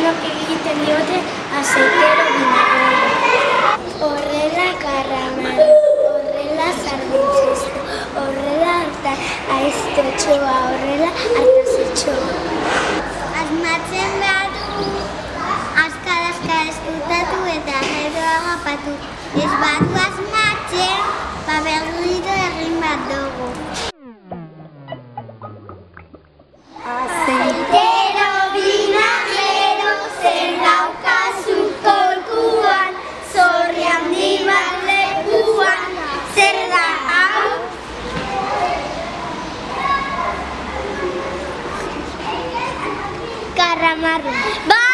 denok egiten diote azeitero vinagre. Horrela karramarro, horrela zarbitzestu, horrela aiztotxoa, horrela hartazotxoa. Asmatzen behar dugu, azkar eskutatu eta gero agapatu. Ez badu asmatzen, berriro egin bat dugu. Azeitero vinagrero zer daukazu kolkuan, zorri handi bat lekuan, zer da hau? Karramarro.